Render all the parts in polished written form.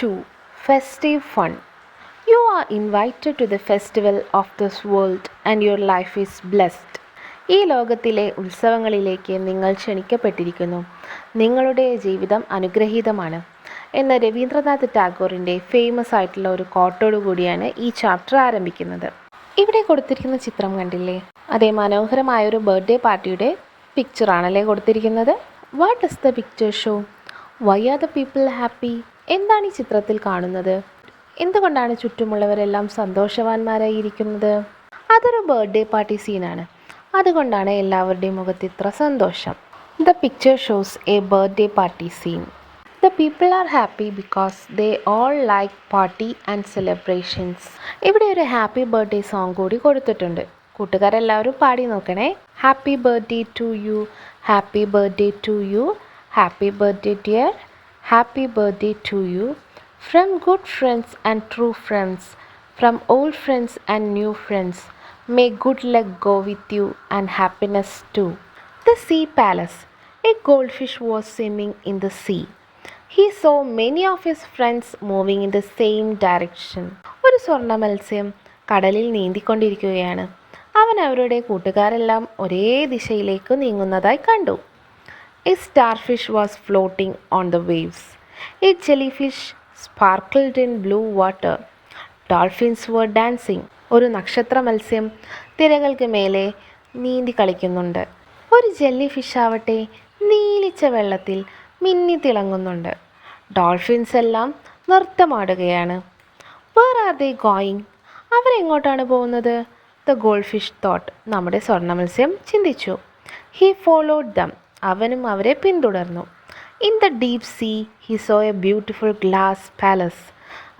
2. Festive Fun. You are invited to the festival of this world and your life is blessed. ഈ ലോകത്തിലെ ഉത്സവങ്ങളിലേക്ക് നിങ്ങൾ ക്ഷണിക്കപ്പെട്ടിരിക്കുന്നു. നിങ്ങളുടെ ജീവിതം അനുഗ്രഹീതമാണ് എന്ന രവീന്ദ്രനാഥ് ടാഗോറിൻ്റെ ഫേമസ് ആയിട്ടുള്ള ഒരു കോട്ടോടു കൂടിയാണ് ഈ ചാപ്റ്റർ ആരംഭിക്കുന്നത്. ഇവിടെ കൊടുത്തിരിക്കുന്ന ചിത്രം കണ്ടില്ലേ? അതേ മനോഹരമായൊരു ബർത്ത്ഡേ പാർട്ടിയുടെ പിക്ചറാണല്ലേ കൊടുത്തിരിക്കുന്നത്. What does the picture show? Why are the people happy? എന്താണ് ഈ ചിത്രത്തിൽ കാണുന്നത്? എന്തുകൊണ്ടാണ് ചുറ്റുമുള്ളവരെല്ലാം സന്തോഷവാന്മാരായിരിക്കുന്നത്? അതൊരു ബർത്ത്ഡേ പാർട്ടി സീനാണ്. അതുകൊണ്ടാണ് എല്ലാവരുടെയും മുഖത്ത് ഇത്ര സന്തോഷം. The picture shows a birthday party scene. The people are happy because they all like party and celebrations. ഇവിടെ ഒരു ഹാപ്പി ബർത്ത്ഡേ സോങ് കൂടി കൊടുത്തിട്ടുണ്ട്. കൂട്ടുകാരെല്ലാവരും പാടി നോക്കണേ. Happy birthday to you, happy birthday to you, happy birthday dear, happy birthday to you. From good friends and true friends, from old friends and new friends, may good luck go with you and happiness too. The Sea Palace. A goldfish was swimming in the sea. He saw many of his friends moving in the same direction. ഒരു സ്വർണ്ണ മത്സ്യം കടലിൽ നീന്തിക്കൊണ്ടിരിക്കുകയാണ്. അവൻ അവരുടെ കൂട്ടുകാരെല്ലാം ഒരേ ദിശയിലേക്ക് നീങ്ങുന്നതായി കണ്ടു. A starfish was floating on the waves. A jellyfish sparkled in blue water. Dolphins were dancing. ഒരു നക്ഷത്ര മത്സ്യം തിരകൾക്ക് മേലെ നീന്തി കളിക്കുന്നുണ്ട്. ഒരു ജെല്ലി ഫിഷ് ആവട്ടെ നീലിച്ച വെള്ളത്തിൽ മിന്നി തിളങ്ങുന്നുണ്ട്. ഡോൾഫിൻസ് എല്ലാം നൃത്തമാടുകയാണ്. Where are they going? അവരെങ്ങോട്ടാണ് പോകുന്നത്? The goldfish thought. നമ്മുടെ സ്വർണ്ണ മത്സ്യം ചിന്തിച്ചു. He followed them. അവനും അവരെ പിന്തുടർന്നു. In the deep sea he saw a beautiful glass palace.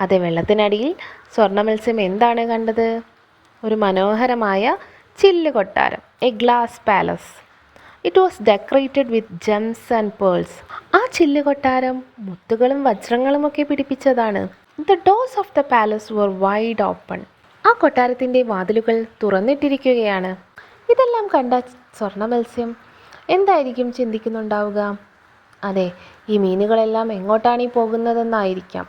അതെ, വെള്ളത്തിനടിയിൽ സ്വർണ്ണ മത്സ്യം എന്താണ് കണ്ടത്? ഒരു മനോഹരമായ ചില്ല് കൊട്ടാരം. A glass palace. It was decorated with gems and pearls. ആ ചില്ല് കൊട്ടാരം മുത്തുകളും വജ്രങ്ങളുമൊക്കെ പിടിപ്പിച്ചതാണ്. The doors of the palace were wide open. ആ കൊട്ടാരത്തിൻ്റെ വാതിലുകൾ തുറന്നിട്ടിരിക്കുകയാണ്. ഇതെല്ലാം കണ്ട സ്വർണ്ണ മത്സ്യം എന്തായിരിക്കും ചിന്തിക്കുന്നുണ്ടാവുക? അതെ, ഈ മീനുകളെല്ലാം എങ്ങോട്ടാണ് ഈ പോകുന്നതെന്നായിരിക്കാം.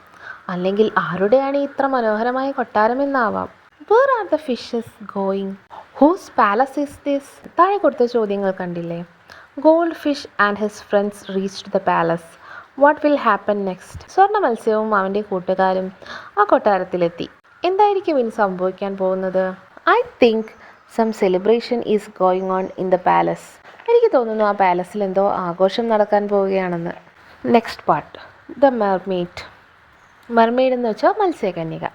അല്ലെങ്കിൽ ആരുടെയാണ് ഇത്ര മനോഹരമായ കൊട്ടാരമെന്നാവാം. Where are the fishes going? Whose palace is this? താഴെ കൊടുത്ത ചോദ്യങ്ങൾ കണ്ടില്ലേ? Goldfish and his friends reached the palace. What will happen next? സ്വർണ്ണ മത്സ്യവും അവൻ്റെ കൂട്ടുകാരും ആ കൊട്ടാരത്തിലെത്തി. എന്തായിരിക്കും ഇനി സംഭവിക്കാൻ പോകുന്നത്? I think some celebration is going on in the palace. എനിക്ക് തോന്നുന്നു ആ പാലസിൽ എന്തോ ആഘോഷം നടക്കാൻ പോവുകയാണെന്ന്. Next part, the mermaid. Mermaid എന്ന് വെച്ചാൽ മത്സ്യകന്യക.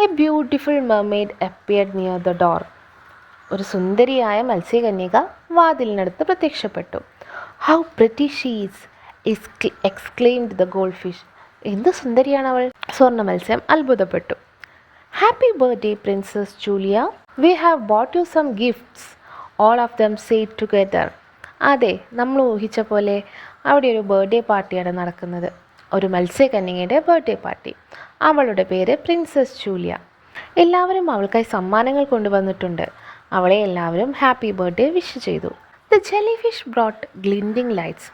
A beautiful mermaid appeared near the door. ഒരു സുന്ദരിയായ മത്സ്യകന്യക വാതിലിനടുത്ത് പ്രത്യക്ഷപ്പെട്ടു. How pretty she is exclaimed the goldfish. എന്ത് സുന്ദരിയാണ് അവൾ! സ്വർണ്ണ മത്സ്യം അത്ഭുതപ്പെട്ടു. Happy birthday princess Julia, we have bought you some gifts, all of them said together. അതെ, നമ്മൾ ഊഹിച്ച പോലെ അവിടെ ഒരു ബർത്ത്ഡേ പാർട്ടിയാണ് നടക്കുന്നത്. ഒരു മത്സ്യകന്യകയുടെ ബർത്ത്ഡേ പാർട്ടി. അവളുടെ പേര് പ്രിൻസസ് ജൂലിയ. എല്ലാവരും അവൾക്കായി സമ്മാനങ്ങൾ കൊണ്ടുവന്നിട്ടുണ്ട്. അവളെ എല്ലാവരും ഹാപ്പി ബർത്ത്ഡേ വിഷ് ചെയ്തു. The jellyfish brought glinting lights.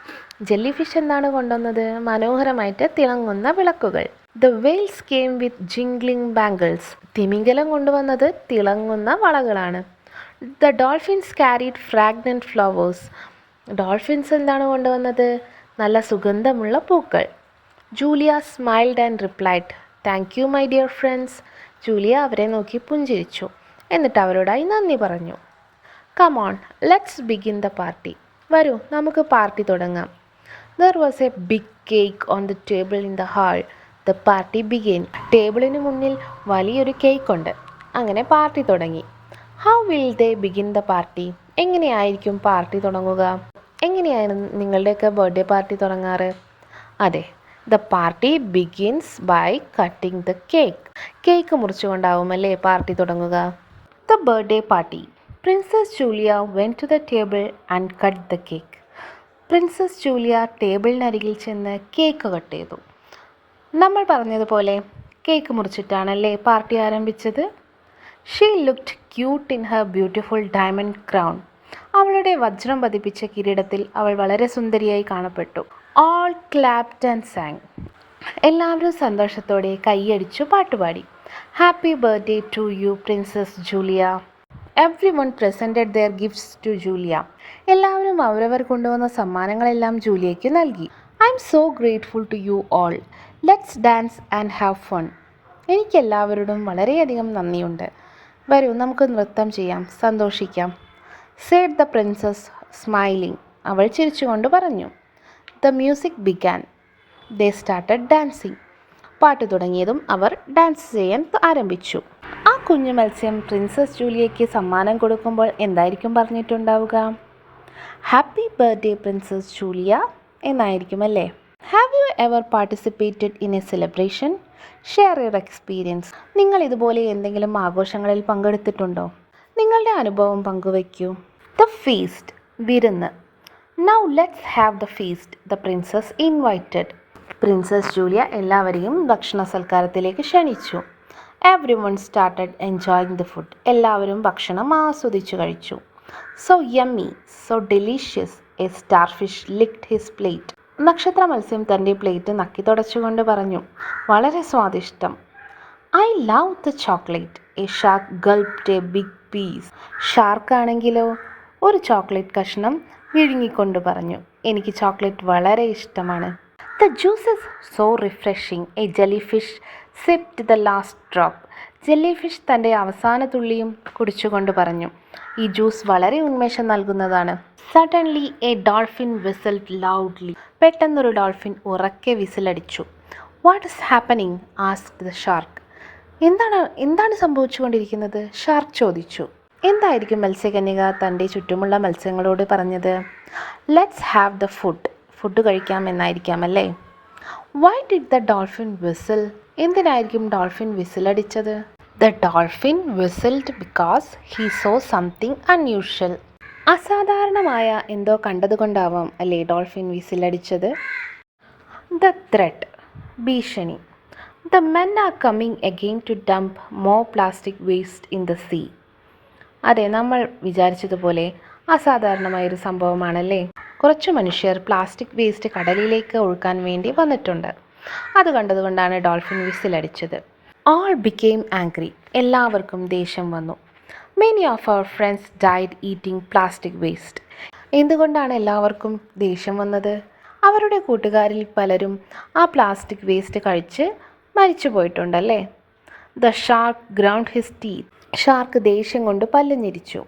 Jellyfish എന്താണ് കൊണ്ടുവന്നത്? മനോഹരമായിട്ട് തിളങ്ങുന്ന വിളക്കുകൾ. The whales came with jingling bangles. തിമിംഗലം കൊണ്ടുവന്നത് തിളങ്ങുന്ന വളകളാണ്. The dolphins carried fragrant flowers. Dolphins എന്താണ് കൊണ്ടുവന്നത്? നല്ല സുഗന്ധമുള്ള പൂക്കൾ. Julia smiled and replied, thank you my dear friends. Julia അവരെ നോക്കി പുഞ്ചിരിച്ചു. എന്നിട്ട് അവരോടായി നന്ദി പറഞ്ഞു. Come on, let's begin the party. വരൂ, നമുക്ക് പാർട്ടി തുടങ്ങാം. There was a big cake on the table in the hall. The party begin. ടേബിളിന് മുന്നിൽ വലിയൊരു കേക്കുണ്ട്. അങ്ങനെ പാർട്ടി തുടങ്ങി. How will they begin the party? എങ്ങനെയായിരിക്കും പാർട്ടി തുടങ്ങുക? എങ്ങനെയാണ് നിങ്ങളുടെയൊക്കെ ബർത്ത്ഡേ പാർട്ടി തുടങ്ങാറ്? അതെ, the party begins by cutting the cake. Cake മുറിച്ചുകൊണ്ടാവുമല്ലേ പാർട്ടി തുടങ്ങുക. The birthday party. Princess Julia went to the table and cut the cake. Princess Julia ടേബിളിനരികിൽ ചെന്ന് കേക്ക് കട്ട് ചെയ്തു. നമ്മൾ പറഞ്ഞതുപോലെ കേക്ക് മുറിച്ചിട്ടാണല്ലേ പാർട്ടി ആരംഭിച്ചത്. She looked cute in her beautiful diamond crown. അവളുടെ വജ്രം പതിപ്പിച്ച കിരീടത്തിൽ അവൾ വളരെ സുന്ദരിയായി കാണപ്പെട്ടു. All clapped and sang. എല്ലാവരും സന്തോഷത്തോടെ കൈയടിച്ചു പാട്ടുപാടി. Happy birthday to you princess Julia. Everyone presented their gifts to Julia. എല്ലാവരും അവരവർ കൊണ്ടുവന്ന സമ്മാനങ്ങളെല്ലാം ജൂലിയയ്ക്ക് നൽകി. I am so grateful to you all. Let's dance and have fun. എനിക്കെല്ലാവരോടും വളരെയധികം നന്ദിയുണ്ട്. വരൂ, നമുക്ക് നൃത്തം ചെയ്യാം, സന്തോഷിക്കാം. Said the princess smiling. അവൾ ചിരിച്ചുകൊണ്ട് പറഞ്ഞു. The music began. They started dancing. പാട്ട് തുടങ്ങിയതും അവർ ഡാൻസ് ചെയ്യാൻ ആരംഭിച്ചു. ആ കുഞ്ഞു മത്സ്യം പ്രിൻസസ് ജൂലിയയ്ക്ക് സമ്മാനം കൊടുക്കുമ്പോൾ എന്തായിരിക്കും പറഞ്ഞിട്ടുണ്ടാവുക? ഹാപ്പി ബർത്ത്ഡേ പ്രിൻസസ് ജൂലിയ എന്നായിരിക്കും അല്ലേ? Have you ever participated in a celebration? Share your experience. നിങ്ങൾ ഇതുപോലെ എന്തെങ്കിലും ആഘോഷങ്ങളിൽ പങ്കെടുത്തിട്ടുണ്ടോ? നിങ്ങളുടെ അനുഭവം പങ്കുവയ്ക്കൂ. The feast. വിരുന്ന്. Now let's have the feast. The princess invited. Princess Julia എല്ലാവരെയും ഭക്ഷണ സൽക്കാരത്തിലേക്ക് ക്ഷണിച്ചു. Everyone started enjoying the food. എല്ലാവരും ഭക്ഷണം ആസ്വദിച്ചു കഴിച്ചു. So yummy, so delicious. A starfish licked his plate. നക്ഷത്ര മത്സ്യം തൻ്റെ പ്ലേറ്റ് നക്കി തുടച്ചുകൊണ്ട് പറഞ്ഞു, വളരെ സ്വാദിഷ്ടം. I love the chocolate. A shark gulped a big piece. ഷാർക്കാണെങ്കിലോ ഒരു ചോക്ലേറ്റ് കഷ്ണം വിഴുങ്ങിക്കൊണ്ട് പറഞ്ഞു, എനിക്ക് ചോക്ലേറ്റ് വളരെ ഇഷ്ടമാണ്. The juice is so refreshing. A jellyfish sipped the last drop. Jellyfish തൻ്റെ അവസാന തുള്ളിയും കുടിച്ചുകൊണ്ട് പറഞ്ഞു, ഈ ജ്യൂസ് വളരെ ഉന്മേഷം നൽകുന്നതാണ്. Suddenly a dolphin whistled loudly. പെട്ടെന്നൊരു ഡോൾഫിൻ ഉറക്കെ വിസിലടിച്ചു. What is happening? Asked the shark. എന്താണ് സംഭവിച്ചുകൊണ്ടിരിക്കുന്നത്? ഷാർക്ക് ചോദിച്ചു. എന്തായിരിക്കും മത്സ്യകന്യക തൻ്റെ ചുറ്റുമുള്ള മത്സ്യങ്ങളോട് പറഞ്ഞത്? Let's have the food. Food കഴിക്കാം എന്നായിരിക്കാം അല്ലേ? Why did the dolphin whistle? എന്തിനായിരിക്കും ഡോൾഫിൻ വിസിലടിച്ചത്? The dolphin whistled because he saw something unusual. അസാധാരണമായ എന്തോ കണ്ടതുകൊണ്ടാവാം അല്ലേ ഡോൾഫിൻ വിസിലടിച്ചത്. The threat. ഭീഷണി. The men are coming again to dump more plastic waste in the sea. അതെ, നമ്മൾ വിചാരിച്ചതുപോലെ അസാധാരണമായൊരു സംഭവമാണല്ലേ. കുറച്ച് മനുഷ്യർ പ്ലാസ്റ്റിക് വേസ്റ്റ് കടലിലേക്ക് ഒഴുക്കാൻ വേണ്ടി വന്നിട്ടുണ്ട്. അത് കണ്ടതുകൊണ്ടാണ് ഡോൾഫിൻ വിസിലടിച്ചത്. All became angry. എല്ലാവർക്കും ദേഷ്യം വന്നു. Many of their friends died eating plastic waste. എന്തുകൊണ്ടാണ് എല്ലാവർക്കും ദേഷ്യം വന്നത്? അവരുടെ കൂട്ടുകാരിൽ പലരും ആ പ്ലാസ്റ്റിക് വേസ്റ്റ് കഴിച്ച് മരിച്ചു പോയിട്ടുണ്ടല്ലേ. The shark ground his teeth. Shark ദേഷ്യം കൊണ്ട് പല്ല് ഞെരിച്ചു.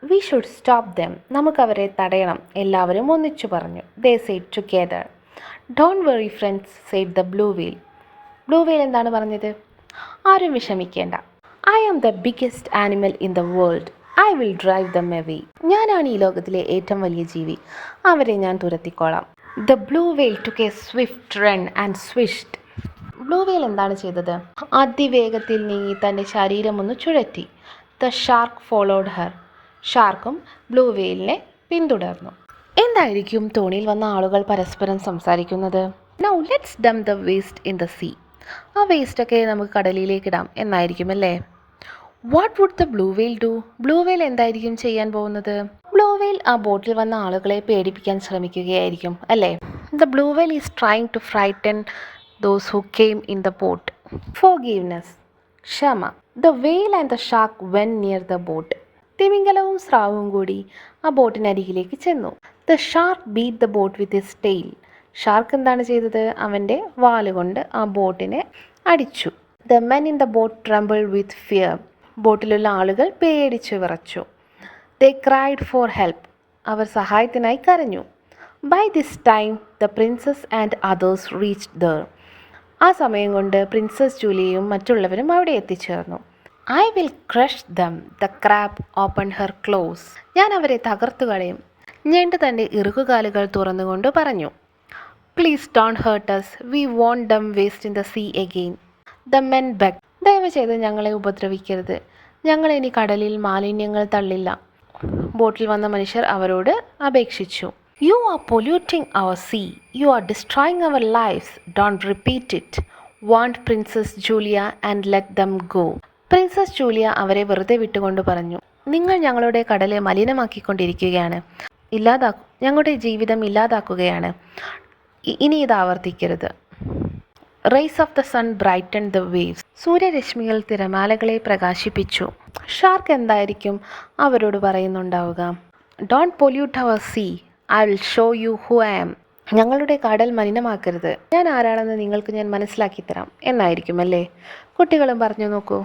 We should stop them. നമുക്കവരെ തടയണം. എല്ലാവരും ഒന്നിച്ചു പറഞ്ഞു. They said together. Don't worry friends, said the blue whale. Blue whale എന്താണ് പറഞ്ഞത്? ആരും വിഷമിക്കേണ്ട. I am the biggest animal in the world. I will drive them away. ഞാനാണ് ഈ ലോകത്തിലെ ഏറ്റവും വലിയ ജീവി. അവരെ ഞാൻ തുരത്തിക്കോളാം. The blue whale took a swift run and സ്വിഷ്ഡ്. Blue whale എന്താണ് ചെയ്തത്? അതിവേഗത്തിൽ നീങ്ങി തൻ്റെ ശരീരമൊന്ന് ചുഴറ്റി. The shark followed her. ഷാർക്കും ബ്ലൂ വെയിലിനെ പിന്തുടർന്നു. എന്തായിരിക്കും തോണിയിൽ വന്ന ആളുകൾ പരസ്പരം സംസാരിക്കുന്നത്? Now let's dump the waste in the sea. ആ വേസ്റ്റൊക്കെ നമുക്ക് കടലിലേക്ക് ഇടാം എന്നായിരിക്കും അല്ലേ? What would the blue whale do? Blue whale എന്തായിരിക്കും ചെയ്യാൻ പോകുന്നത്? ബ്ലൂ വെയിൽ ആ ബോട്ടിൽ വന്ന ആളുകളെ പേടിപ്പിക്കാൻ ശ്രമിക്കുകയായിരിക്കും അല്ലേ? The blue whale is trying to frighten those who came in the boat. Forgiveness. ക്ഷമ. The whale and the shark went near the boat. തിമിംഗലവും സ്രാവും കൂടി ആ ബോട്ടിനരികിലേക്ക് ചെന്നു. The shark beat the boat with his tail. Shark എന്താണ് ചെയ്തത്? അവൻ്റെ വാലുകൊണ്ട് ആ ബോട്ടിനെ അടിച്ചു. The men in the boat trembled with fear. ബോട്ടിലുള്ള ആളുകൾ പേടിച്ചു വിറച്ചു. They cried for help. അവർ സഹായത്തിനായി കരഞ്ഞു. By this time the princess and others reached there. ആ സമയം കൊണ്ട് പ്രിൻസസ് ജൂലിയയും മറ്റുള്ളവരും അവിടെ എത്തിച്ചേർന്നു. I will crush them. The crab open her claws. ഞാൻ അവരെ തകർത്തു കളയും. ഞണ്ട് തൻ്റെ ഇറുകുകാലുകൾ തുറന്നുകൊണ്ട് പറഞ്ഞു. Please don't hurt us. We won't them waste in the sea again. The men beg. ദയവ് ചെയ്ത് ഞങ്ങളെ ഉപദ്രവിക്കരുത്. ഞങ്ങൾ ഇനി കടലിൽ മാലിന്യങ്ങൾ തള്ളില്ല. ബോട്ടിൽ വന്ന മനുഷ്യർ അവരോട് അപേക്ഷിച്ചു. You are polluting our sea. You are destroying our lives. Don't repeat it. Want princess Julia and let them go. Princess Julia അവരെ വെറുതെ വിട്ടുകൊണ്ട് പറഞ്ഞു, നിങ്ങൾ ഞങ്ങളുടെ കടല് മലിനമാക്കിക്കൊണ്ടിരിക്കുകയാണ്. ഞങ്ങളുടെ ജീവിതം ഇല്ലാതാക്കുകയാണ്. ഇനി ഇത് ആവർത്തിക്കരുത്. Rays of the sun brighten the waves. സൂര്യരശ്മികൾ തിരമാലകളെ പ്രകാശിപ്പിച്ചു. ഷാർക്ക് എന്തായിരിക്കും അവരോട് പറയുന്നുണ്ടാവുക? Don't pollute our sea, I will show you who I am. ഞങ്ങളുടെ കടൽ മലിനമാക്കരുത്, ഞാൻ ആരാണെന്ന് നിങ്ങൾക്ക് ഞാൻ മനസ്സിലാക്കി തരാം എന്നായിരിക്കും അല്ലേ? കുട്ടികളും പറഞ്ഞു നോക്കൂ.